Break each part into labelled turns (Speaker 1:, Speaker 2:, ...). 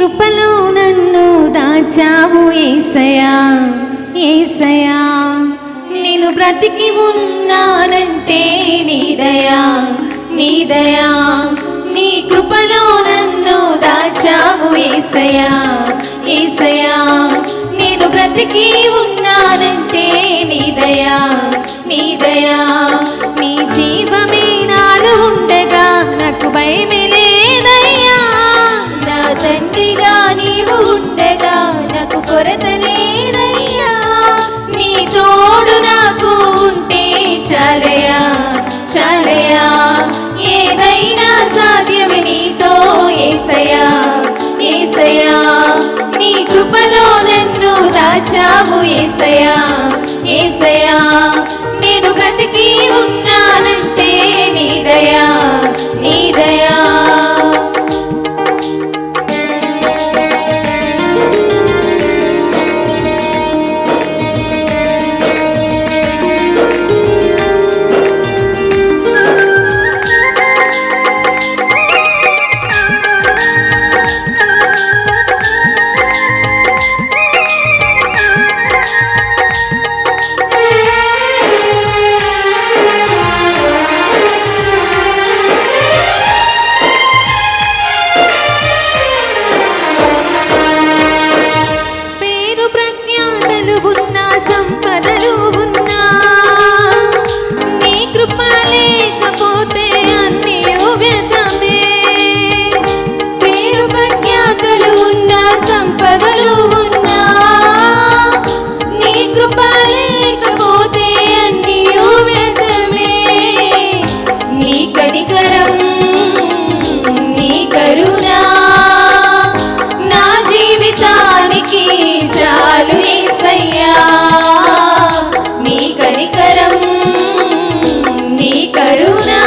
Speaker 1: కృపలో నన్ను దాచావు యేసయ్యా యేసయ్యా నేను బ్రతికి ఉన్నానంటే నీ దయా నీ దయా నీ కృపలో నన్ను దాచావు యేసయ్యా యేసయ్యా నేను బ్రతికి ఉన్నానంటే నీ దయా నీ దయా నీ జీవమే నాలో ఉండగా నాకు భయమే లేదయ్యా నా తండ్రిగా నీవు ఉండగా నాకు కొరత లేదయ్యా నీ తోడు నాకు ఉంటే చాలయ్యా చాలయ్యా ఏదైనా సాధ్యమే నీతో యేసయ్యా యేసయ్యా నీ కృపలో నన్ను దాచావు యేసయ్యా యేసయ్యా నేను బ్రతికి ఉన్నానంటే నీ దయా నీ దయా సంపదలు ఉన్నా నీ కృప లేకపోతే అన్నీయు వ్యర్థమే పేరు ప్రఖ్యాతలు ఉన్నా సంపదలు ఉన్నా నీ కృప లేకపోతే అన్నీయు వ్యర్థమే నీ కనికరం నీ కరుణా నా జీవితానికి చాలు యేసయ్యా నీ కనికరం నీ కరుణా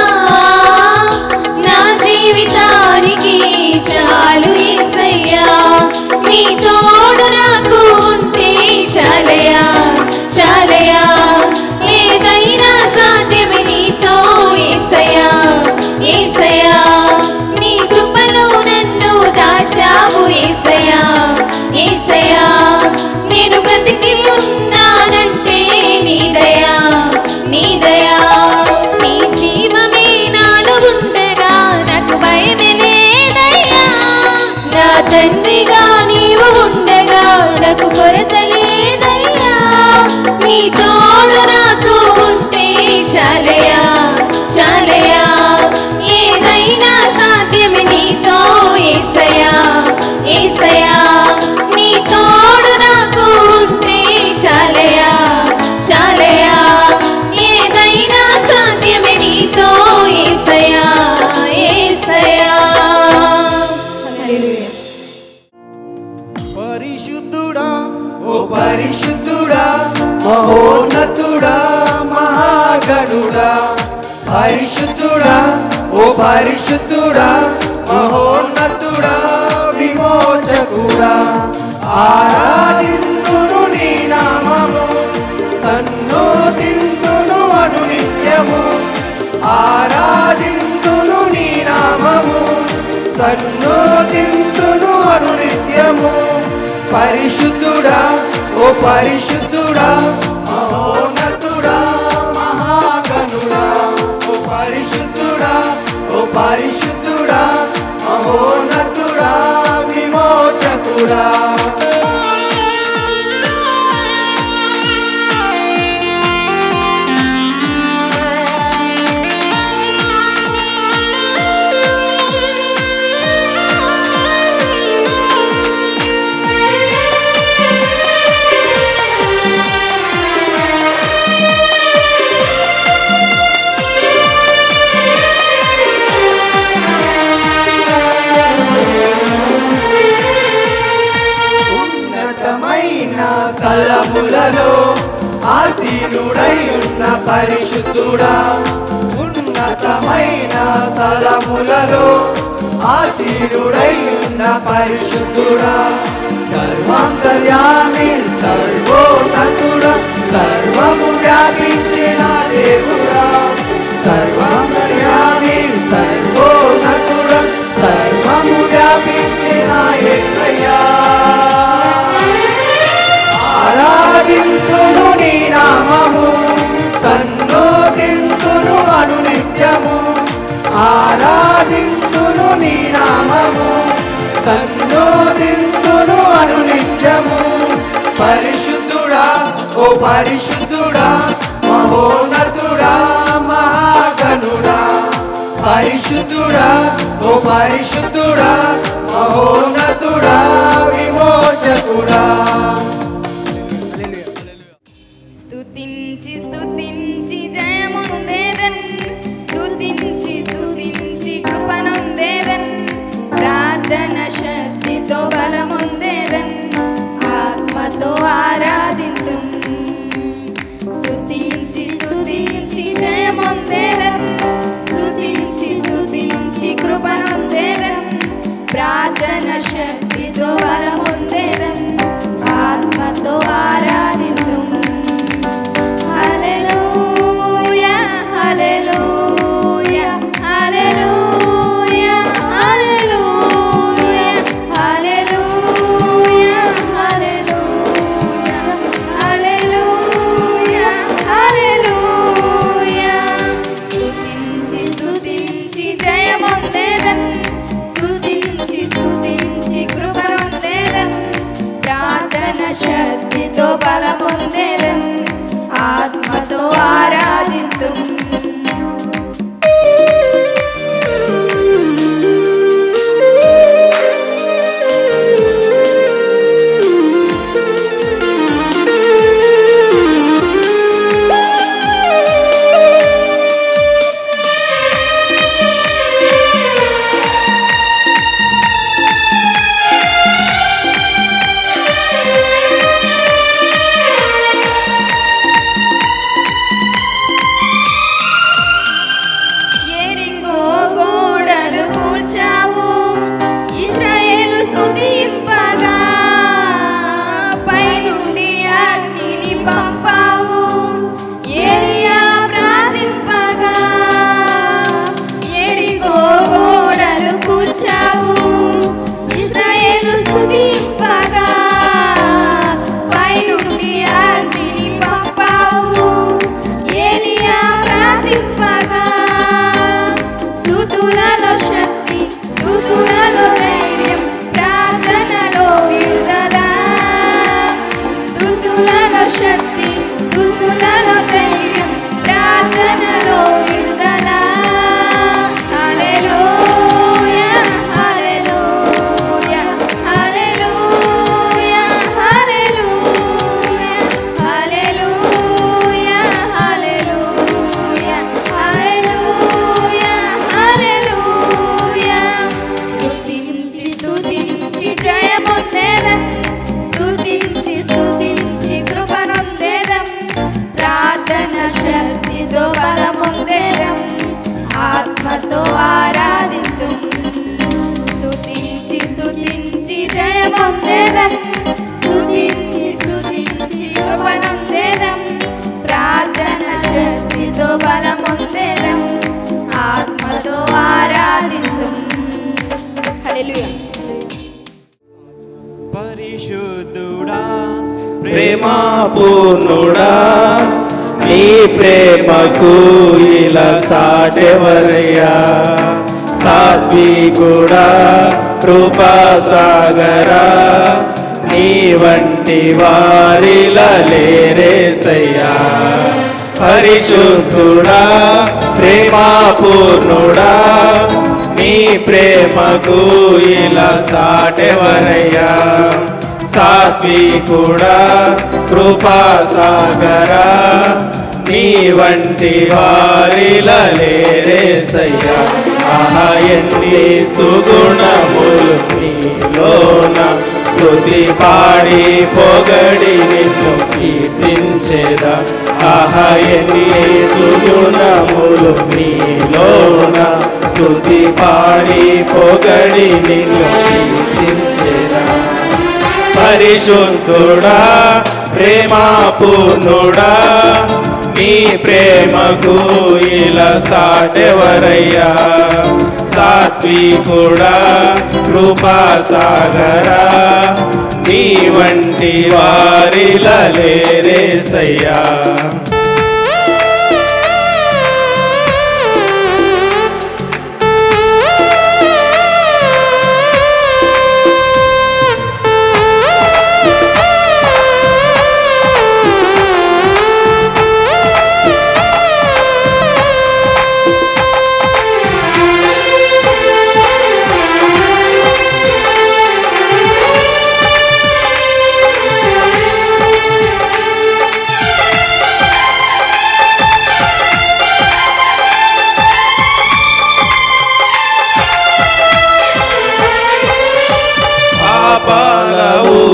Speaker 1: నా జీవితానికి చాలు యేసయ్యా నీ తోడు నాకు ఉంటే చాలయ్యా చాలయ్యా ఏదైనా సాధ్యమే నీతో యేసయ్యా యేసయ్యా నీ కృపలో నన్ను దాచావు యేసయ్యా యేసయ్యా నేను బ్రతికి ఉన్నానంటే నీ దయా నీ దయా నీ జీవమే నాలో ఉండగా నాకు భయమే లేదయ్యా నా తండ్రిగా నీవు ఉండగా నాకు కొరత లేదయ్యా నీ తోడు నాకు ఉంటే చాలయ్యా చాలయ్యా ఏదైనా సాధ్యమే నీతో యేసయ్యా యేసయ్యా నీ తోడు నాకు ఉంటే చాలయ్యా చాలయ్యా ఏదైనా సాధ్యమే నీతో యేసయ్యా యేసయ్యా హల్లెలూయా
Speaker 2: పరిశుద్ధుడా ఓ పరిశుద్ధుడా మహోన్నతుడా మహాగణుడా పరిశుద్ధుడా ఓ పరిశుద్ధుడా మహోన్నతుడా విమోచకుడా ఆరాధింతును నీ నామము సన్నోదింతును అనునిత్యము ఆరాధింతును నీ నామము సన్నోదింతును అనునిత్యము పరిశుద్ధుడా ఓ పరిశుద్ధుడా మహోన్నతుడా మహాగణుడా ఓ పరిశుద్ధుడా ఓ పరిశుద్ధుడా మహోన్నతుడా విమోచకుడా స్థలములలో ఆసీనుడై ఉన్న పరిశుద్ధుడా ఉన్నతమైన స్థలములలో ఆసీనుడై ఉన్న పరిశుద్ధుడా సర్వాంతర్యామి సర్వోన్నతుడా సర్వము వ్యాపించిన దేవుడా సర్వాంతర్యామి సర్వోన్నతుడా సర్వము వ్యాపించిన యేసయ్యా నామము సన్నుతింతును అనునిత్యము. పరిశుద్ధుడా ఓ పరిశుద్ధుడా మహోన్నతుడా మహాగణుడా. పరిశుద్ధుడా ఓ పరిశుద్ధుడా మహోన్నతుడా విమోచకుడా.
Speaker 1: స్తుతించి స్తుతించి జయముందేదన్, స్తుతించి స్తుతించి కృపనుందేదన్, ప్రార్థన శక్తితో బలముందేదన్, ఆత్మతో ఆరాధింతున్. స్తుతించి స్తుతించి జయముందేదన్, స్తుతించి స్తుతించి కృపనుందేదన్, ప్రార్థన శక్తితో బలముందేదన్, ఆత్మతో ఆరాధింతున్. హల్లెలూయా హల్లెలూయా హల్లెలూయా హల్లెలూయా హల్లెలూయా హల్లెలూయా హల్లెలూయా హల్లెలూయా. స్తుతించి స్తుతించి జయముందేదన్, స్తుతించి స్తుతించి కృపనుందేదన్, ప్రార్థన శక్తితో బలముందేదన్, ఆత్మతో ఆరాధింతున్. యెరికో గోడలు కూల్చావు, ఇశ్రాయేలు స్తుతింపగా, పైనుండి అగ్నిని పంపావు, ఏలియా ప్రార్థింపగా. యెరికో గోడలు కూల్చావు, ఇశ్రాయేలు స్తుతింపగా, పైనుండి అగ్నిని పంపావు, ఏలియా ప్రార్థింపగా. స్తుతులలో శక్తి, స్తుతులలో ధైర్యం, ప్రార్థనలో విడుదల. స్తుతులలో శక్తి, స్తుతులలో ధైర్యం, ప్రార్థనలో విడుదల. హల్లెలూయా హల్లెలూయా హల్లెలూయా హల్లెలూయా హల్లెలూయా హల్లెలూయా హల్లెలూయా హల్లెలూయా. స్తుతించి స్తుతించి జయముందేదన్, స్తుతించి స్తుతించి కృపనుందేదన్, ప్రార్థన శక్తితో బలముందేదన్, ఆత్మతో ఆరాధింతున్. స్తుతించి స్తుతించి జయముందేదన్, స్తుతించి స్తుతించి కృపనుందేదన్, ప్రార్థన శక్తితో బలముందేదన్, ఆత్మతో ఆరాధింతున్. హల్లెలూయా.
Speaker 3: పరిశుద్ధుడా ప్రేమ పూర్ణుడా నీ ప్రేమకు ఇలా సాటెవరయ్యా. సాత్వికుడా కృపా సాగరా నీ వంటి వారిలా లేరేసయ్యా. పరిశుద్ధుడా ప్రేమ పూర్ణుడా నీ ప్రేమకు ఇలా సాటెవరయ్యా. సాత్వికుడా కృపా సాగరా నీ వంటి వారిలా లేరేసయ్యా. ఆహా ఎన్ని సుగుణములు నీలోన, స్తుతి పాడి పొగడి నిన్ను కీర్తించేదా. ఆహా ఎన్ని సుగుణములు నీలోన, స్తుతి పాడి పొగడి నిన్ను కీర్తించేదా. పరిశుద్ధుడా ప్రేమ పూర్ణుడా నీ ప్రేమకు ఇలా సాటెవరయ్యా. సాత్వికుడా కృపా సాగరా నీ వంటి వారిలా లేరేసయ్యా.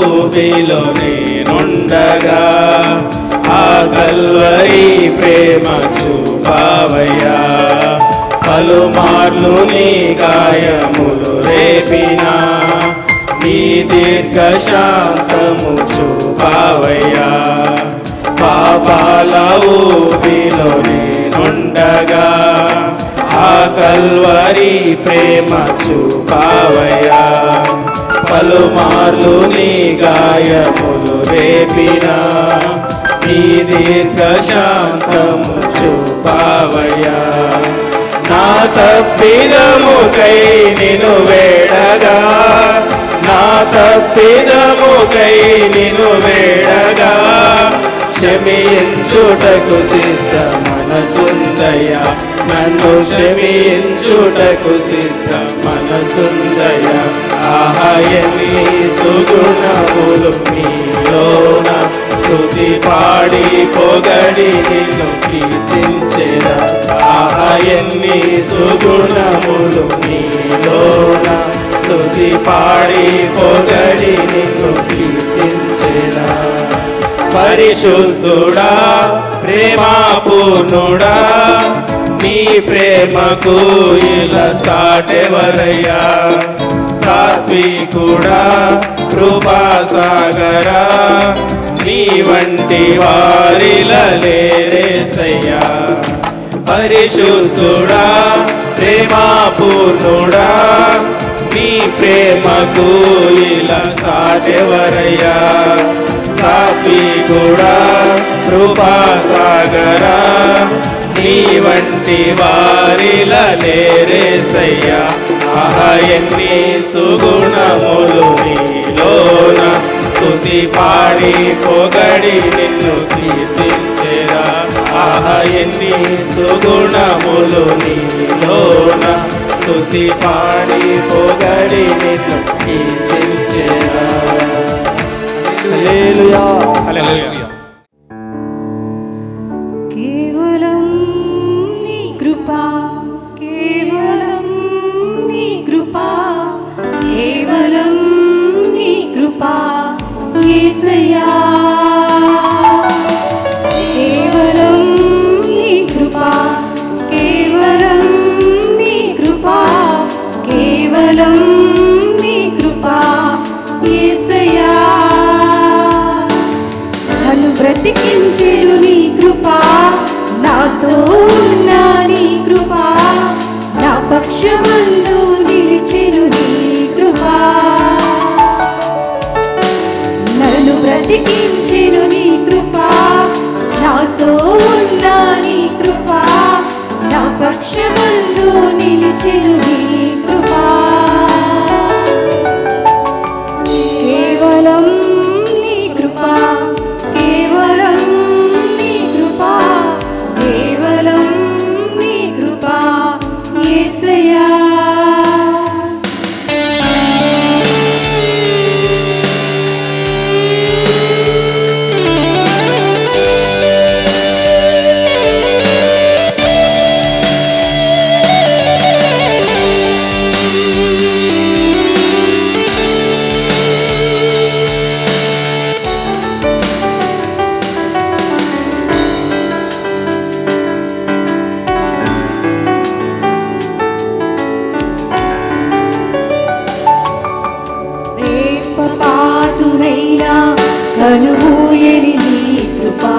Speaker 3: ఊబిలో నేనుండగా ఆ కల్వరి ప్రేమ చూపావయ్యా. పలుమార్లు నీ గాయములు రేపినా నీ దీర్ఘ శాంతము చూపావయ్యా. పాపాల ఊబిలో నేనుండగా ఆ కల్వరి ప్రేమ చూపావయ్యా. పలుమార్లు నీ గాయములు రేపినా నీ దీర్ఘ శాంతము చూపావయ్యా. నా తప్పిదముకై నిన్ను వేడగా నా తప్పిదముకై నిన్ను వేడగా క్షమించుటకు సిద్ధ మనసుందయ్యా. నన్ను క్షమించుటకు సిద్ధ మనసుందయ్యా. ఆహా ఎన్ని సుగుణములు నీలోన స్తుతి పాడి పొగడి నిన్ను కీర్తించెదా. ఆహా ఎన్ని సుగుణములు నీలోన స్తుతి పాడి పొగడి నిన్ను కీర్తించెదా. పరిశుద్ధుడా ప్రేమా పూర్ణుడా నీ ప్రేమకు ఇలా సాటెవరయ్యా. సాత్వికుడా కృపా సాగరా నీ వంటి వారిలా లేరేసయ్యా. పరిశుద్ధుడా ప్రేమా పూర్ణుడా నీ ప్రేమకు ఇలా సాటెవరయ్యా. సాత్వికుడా కృపా సాగరా నీ వంటి వారిలా లేరేసయ్యా. ఆహా ఎన్ని సుగుణములు నీలోన స్తుతి పాడి పొగడి నిన్ను కీర్తించెదా. ఆహా ఎన్ని సుగుణములు నీలోన స్తుతి పాడి పొగడి నిన్ను కీర్తించెదా. హల్లెలూయా హల్లెలూయా.
Speaker 1: కేవలం నీ కృపా కేవలం నీ కృపా కేవలం నీ కృపా యేసయ్యా. కేవలం నీ కృపా కేవలం నీ కృపా కేవలం నీ కృపా యేసయ్యా. నన్ను బ్రతికించెను నీ కృపా నాతో ఉన్న నీ కృపా నా పక్షమందు నిలిచెను నీ కృపా. నన్ను బ్రతికించెను నీ కృపా నాతో ఉన్న నీ కృపా నా పక్షమందు నిలిచెను నీ కృపా. కేవలం నీ కృపా కేవలం నీ కృపా కేవలం నీ కృపా యేసయ్యా. కనుమూయని నీ కృపా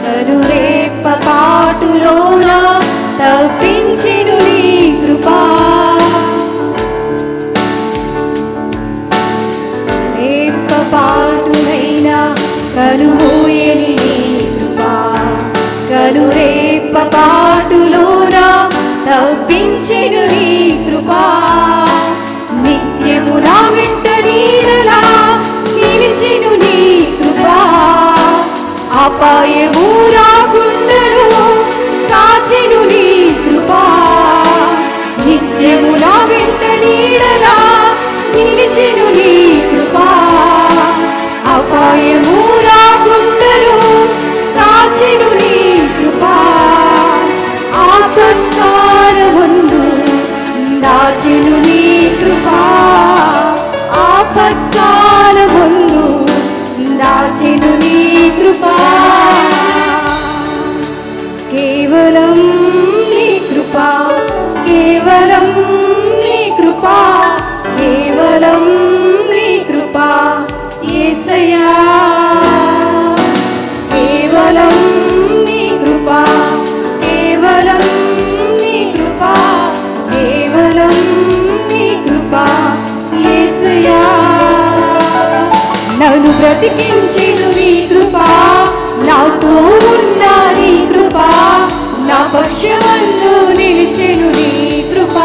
Speaker 1: కనురేప పాటులోన తప్పించెను నీ కృపా. రేప పాటునైనా కనుమూయని నీ కృపా కనురేప పాటులోన తప్పించెను నీ కృపా. నిత్యము నా వెంట నీడలా నిలిచెను నీ కృపా. అపాయము రాకుండను కాచెను నీ కృపా. నిత్యము నా వెంట నీడలా నిలిచెను నీ కృపా. అపాయము రాకుండను కాచెను నీ కృపా. బ్రతికించెను నీ కృప, నాతో ఉన్న నీ కృప, నా పక్షమందు నిలిచెను నీ కృప.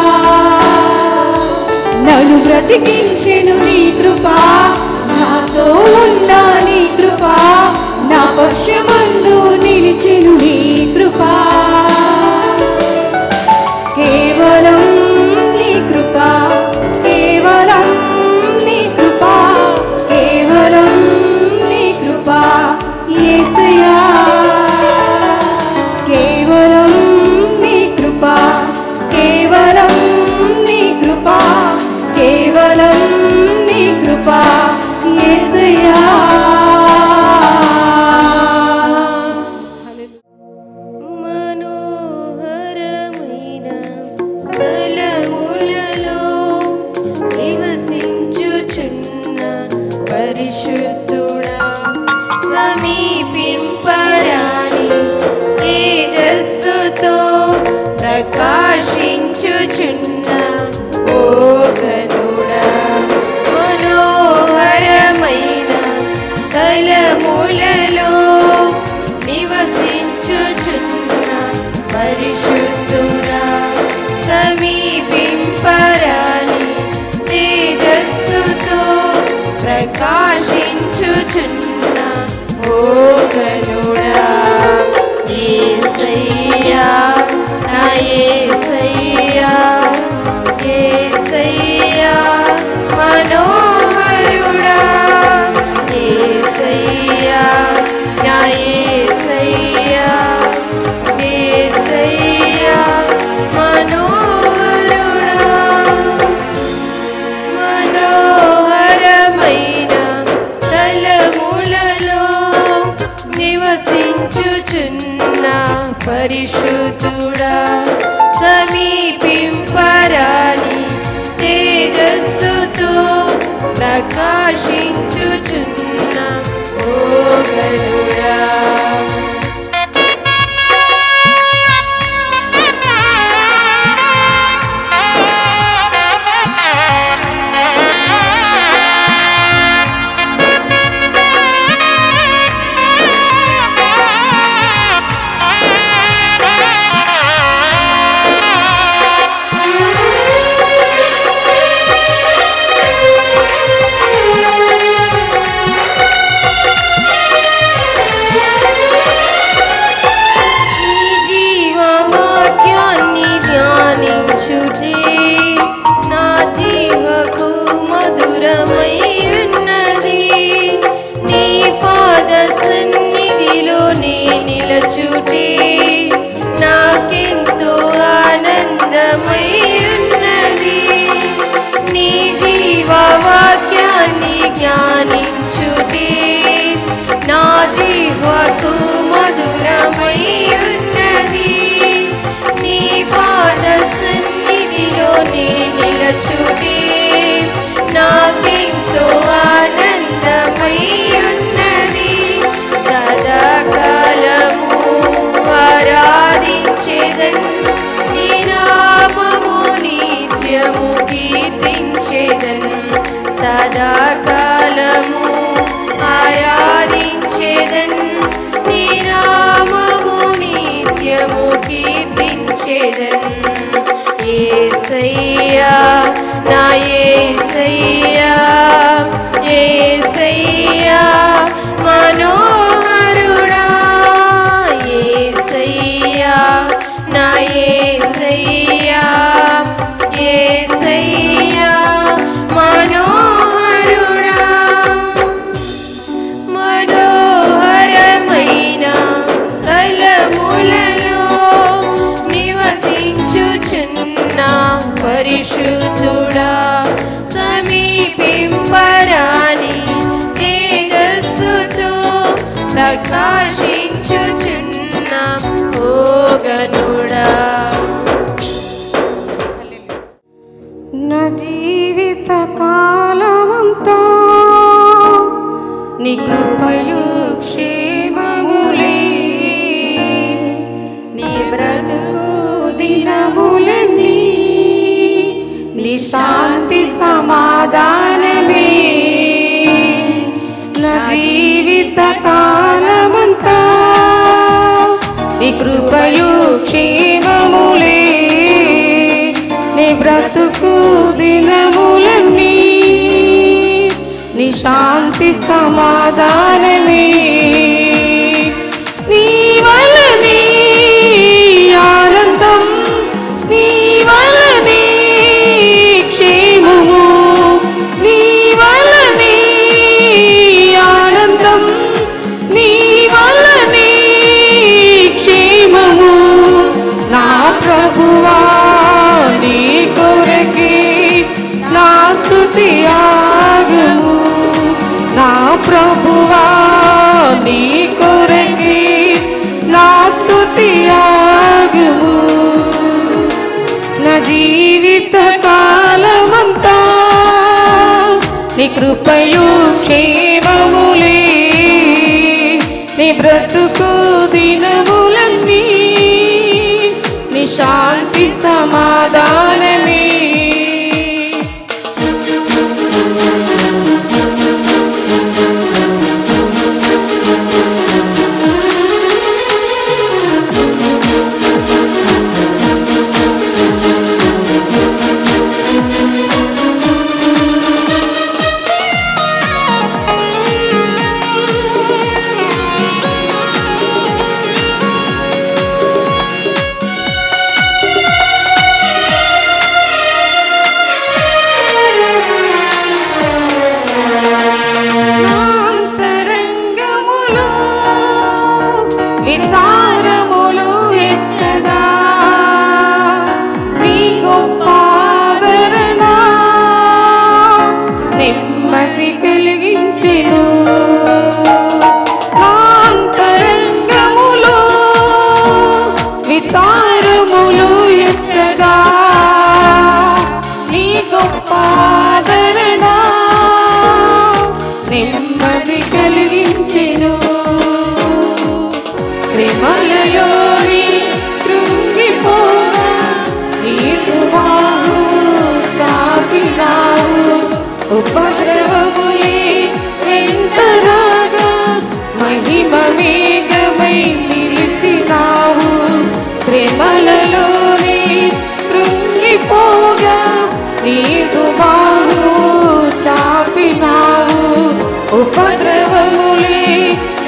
Speaker 1: నన్ను బ్రతికించెను నీ కృప, నాతో ఉన్న నీ కృప, నా పక్షమందు నిలిచెను నీ కృప. కేవలం నీ కృప, కేవలం నీ కృప, కేవలం నీ కృప యేసయ్యా. కేవలం నీ కృప, కేవలం నీ కృప, కేవలం నీ కృప యేసయ్యా.
Speaker 4: మనోహరమైన స్థలములలో నివసించుచున్న పరిశుద్ధుడా, సమీపింపరాని తేజస్సుతో ప్రకాశించుచున్న ఓ ఘనుడా, మనోహరమైన స్థలములలో నివసించుచున్న పరిశుద్ధుడా, సమీపింపరాని తేజస్సుతో ప్రకాశించుచున్న ఓ ఘనుడా. యేసయ్యా, నా యేసయ్యా, యేసయ్యా మనోహరుడా, యేసయ్యా, నా యేసయ్యా, యేసయ్యా మనోహరుడా. మనోహరమైన స్థలములలో నివసించుచున్న పరిశుద్ధుడా, సమీపింపరాని తేజస్సుతో ప్రకాశించుచున్న ఓ ఘనుడా. నా జీవకు మధురమయ్యున్నది, నీ పాద సన్నిధిలో నే నిలచుటే నాకెంతో ఆనందమయ్యున్నది. నీ జీవవాక్యాన్ని ధ్యానించుటే నా జీవకు మధురమయ్యున్నది, నీ పాద సన్నిధిలో నే నిలచుటే నాకెంతో ఆనందమయ్యున్నది. సదాకాలము ఆరాధించెదన్, నీ నామము నిత్యము కీర్తించెదన్. సదాకాలము ఆరాధించెదన్, నీ నామము నిత్యము కీర్తించెదన్. యేసయ్యా, నా యేసయ్యా, యేసయ్యా మనోహరుడా, యేసయ్యా, నా యేసయ్యా, యేసయ్యా మనోహరుడా. మనోహరమైన స్థలములలో నివసించుచున్న పరిశుద్ధుడా, సమీపింపరాని తేజస్సుతో ప్రకాశించుచున్న ఓ ఘనుడా.
Speaker 1: నా జీవిత కాలమంతా నీ కృపయు క్షేమములే, నీ బ్రతుకు దినములన్నీ శాంతి సమాధానమే నా సమాధానమే నీ వలనే ఆనందం నీ వలనే క్షేమము నీ వలనే ఆనందం నీ వలనే క్షేమము నా ప్రభువా నీ కొరకే నా స్తుతి యాగము నా ప్రభువా నీ కొరకే నా స్తుతి యాగము నా జీవిత కాలమంతా నీ కృపయు క్షేమములే నీ బ్రతుకు దినములన్నీ నీ శాంతి సమాధానమే ఉపద్రవములే వెంటరాగా మహిమ వేగమై నిలిచినావు ప్రేమలలోనే కృంగిపోగా నీదు బాహు చాపినావు ఉపద్రవములే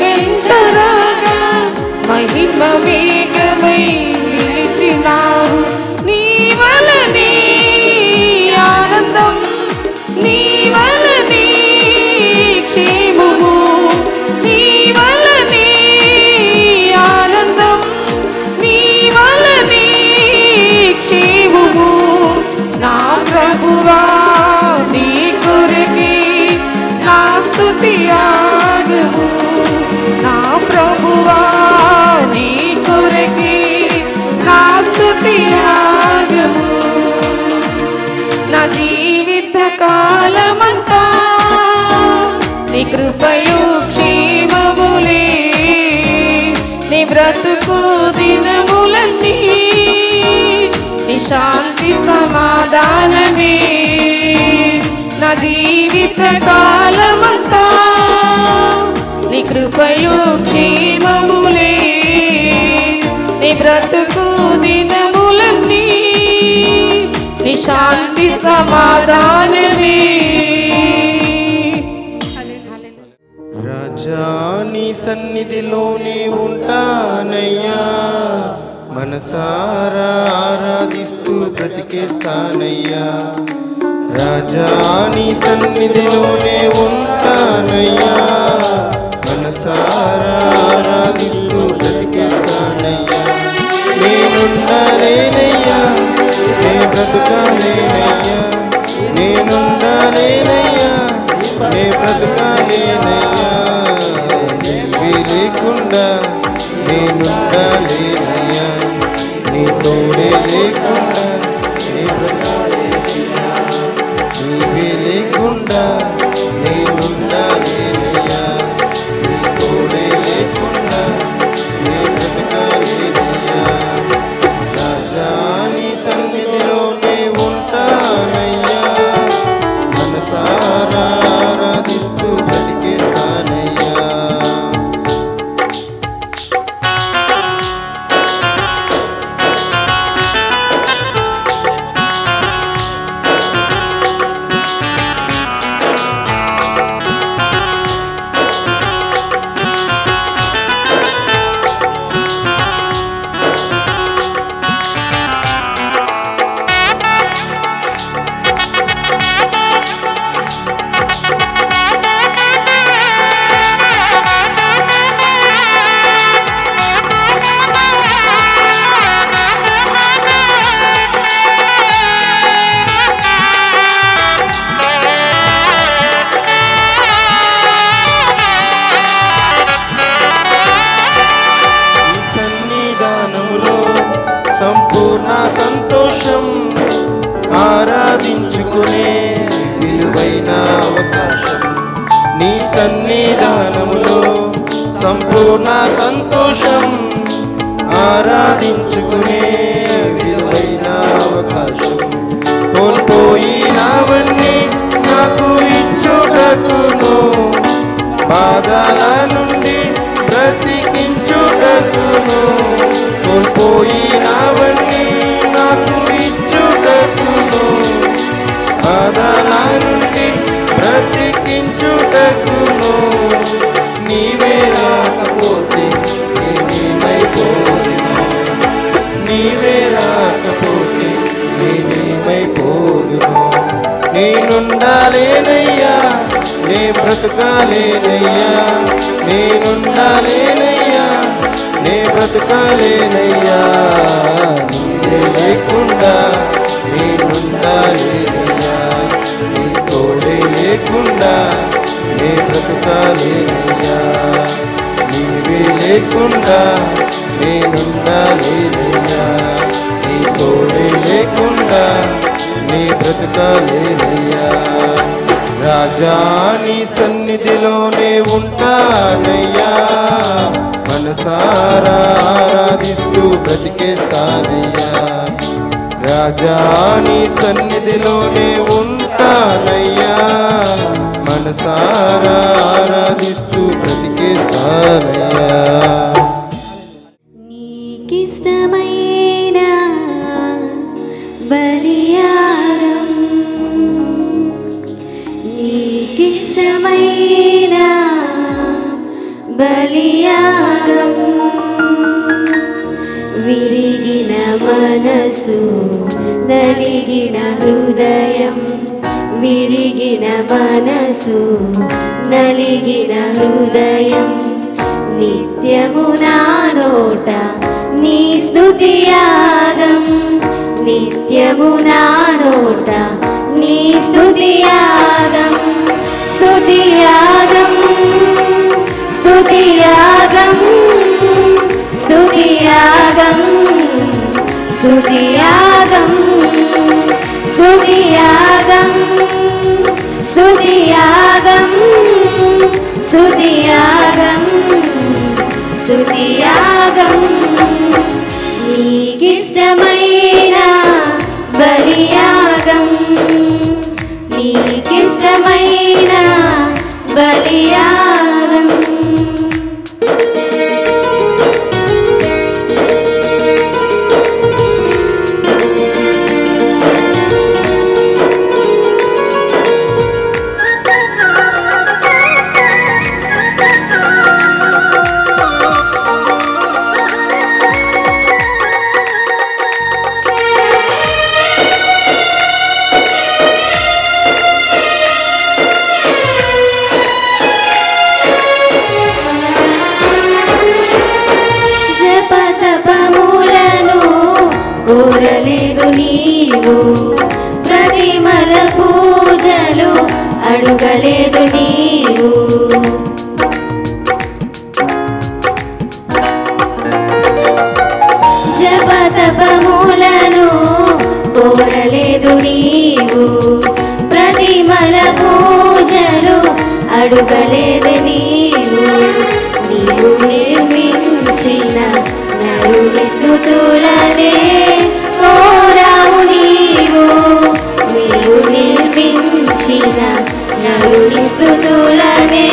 Speaker 1: వెంటరాగా మహిమ వేగమై నిలిచినావు నీ వలనే ఆనందం నీ వలనే క్షేమము నీ వలనే ఆనందం నీ వలనే క్షేమము నా ప్రభువా నీ కొరకే నా స్తుతి యాగము నా ప్రభువా నీ కొరకే నా స్తుతి యాగము నా జీవిత కాలమంతా నీ కృపయు క్షేమములే నీ బ్రతుకు దినములన్నీ నీ శాంతి సమాధానమే నా జీవిత కాలమంతా నీ కృపయు క్షేమములే నీ బ్రతుకు దినములన్నీ నీ శాంతి సమాధానమే
Speaker 3: రాజా నీ సన్నిధిలోనే ఉంటానయ్యా మనసారా ఆరాధిస్తూ బ్రతికేస్తానయ్యా రాజా నీ సన్నిధిలోనే ఉంటానయ్యా మనసారా ఆరాధిస్తూ బ్రతికేస్తానయ్యా నేనుండాలేనయ్యా నే బ్రతుకాలేనయ్యా నేనుండాలేనయ్యా నే బ్రతుకాలేనయ్యా నీవే లేకుండా నేనుండాలేనయ్యా నీ తోడే లేకుండా నే బ్రతుకాలేనయ్యా నీవే లేకుండా నేనుండాలేనయ్యా నీ తోడే లేకుండా నే బ్రతుకాలేనయ్యా రాజా నీ సన్నిధిలోనే ఉంటా సన్నిధానములో సంపూర్ణ సంతోషం ఆరాధించుకునే విలువైన అవకాశం కోల్పోయినవన్నీ నాకు ఇచ్చుటకును బాధల నుండి బ్రతికించుటకును కోల్పోయినవన్నీ నాకు ఇచ్చుటకును బాధల నుండి బ్రతికించుటకును నీవే రాకపోతే నేనేమైపోదును నీవే రాకపోతే నేనేమైపోదును నేనుండాలేనయ్యా నే బ్రతకాలేనయ్యా నేనుండాలేనయ్యా నే బ్రతకాలేనయ్యా నీవే లేకుండా నేనుండాలేనయ్యా నీ తోడే లేకుండా నే బ్రతకాలేనయ్యా నీవే లేకుండా నేనుండాలేనయ్యా నీ తోడే లేకుండా నీ బ్రతకాలేనయ్యా రాజా నీ సన్నిధిలోనే ఉంటానయ్యా మనసారా ఆరాధిస్తూ బ్రతికేస్తానయ్యా రాజా నీ సన్నిధిలోనే ఉంటానయ్యా మనసారా ఆరాధిస్తూ బ్రతికేస్తానయ్యా
Speaker 1: నీకిష్టమైన బలియాగం నీకిష్టమైన బలియాగం విరిగిన మనసు నలిగిన హృదయం విరిగిన మనసు నలిగిన హృదయం నిత్యము నా నోట నీ స్తుతియాగం నిత్యము నా నోట నీ స్తుతియాగం స్తుతియాగం స్తుతియాగం స్తుతియాగం స్తుతియాగం స్తుతియాగం స్తుతియాగం స్తుతియాగం స్తుతియాగం నీకిష్టమైన బలియాగం నీకిష్టమైన బలియాగం కోరలేదు నీవు ప్రతిమల పూజలు అడుగలేదు నీవు జపతపములను కోరలేదు నీవు ప్రతిమల పూజలు అడుగలేదు నీవు నీవు నిర్మించిన నరుని స్తుతులనే కోరావు నీవు నీవు నిర్మించిన నరుని స్తుతులనే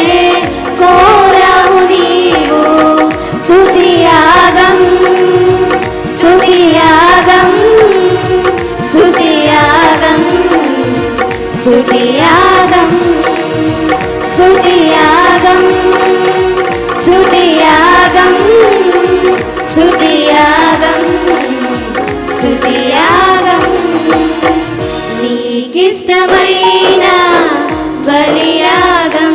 Speaker 1: కోరావు నీవు స్తుతియాగం స్తుతియాగం స్తుతియాగం స్తుతియాగం స్తుతియాగం స్తుతియాగం స్తుతియాగం స్తుతియాగం నీకిష్టమైన బలియాగం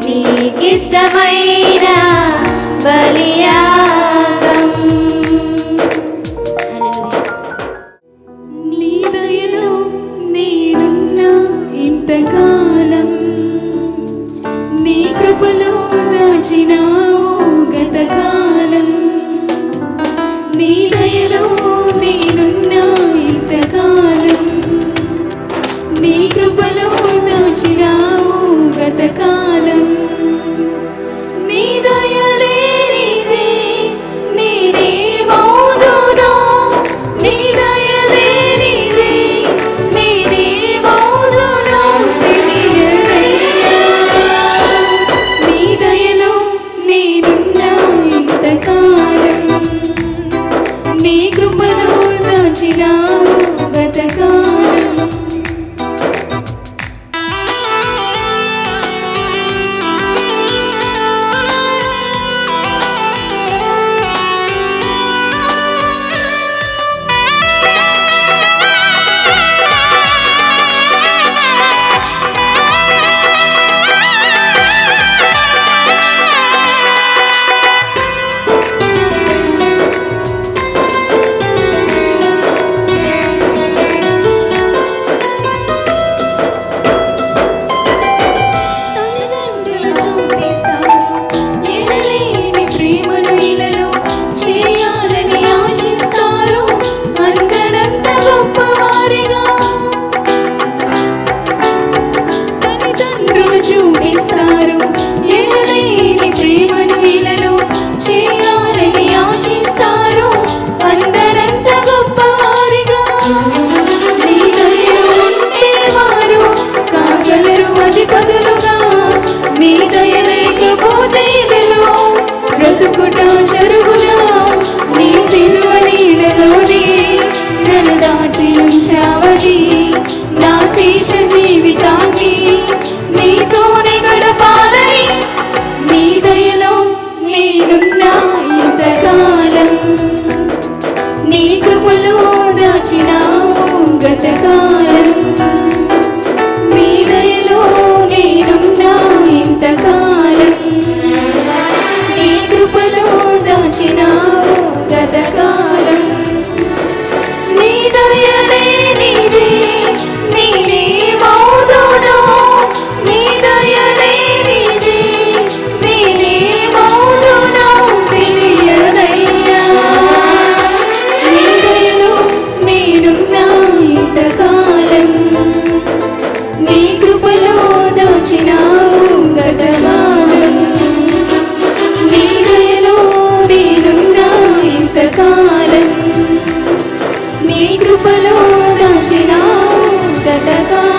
Speaker 1: నీకిష్టమైన బలియాగం నీ దయలో నేనున్నా ఇంతకాలం నీ కృపలో దాచినావు గతకాలం నీ దయలో నేనున్నా ఇంతకాలం నీ కృపలో దాచినావు గతకాలం. నీ దయలే నీదే నేనేమౌదునో, నీ దయలే నీదే నేనేమౌదునో తెలియదయ్యా. నీ దయలో నేనున్నా ఇంతకాలం, నీ కృపలో దాచినావు గతకాలం. నీ దయ లేకపోతే బ్రతుకుట జరుగునా, నీ సిలువ నీడలోనే నన్ను దాచి ఉంచావని, నా శేష జీవితాన్ని నీతోనే గడపాలని, నీ దయలో నేనున్నా ఇంతకాలం, నీ కృపలో దాచినావు గతకాలం. నీ దయలో నేనున్నా ఇంతకాలం, నీ కృపలో దాచినావు గతకాలం. నీ దయలే నీదే నేనేమౌదునో, నీ దయలే నీదే నేనేమౌదునో తెలియదయ్యా. నీ దయలో నేనున్నా ఇంతకాలం, నీ కృపలో దాచినావు గతకాలం. నీ దయలో నేనున్నా ఇంతకాలం, నీ కృపలో దాచినావు గతకాలం.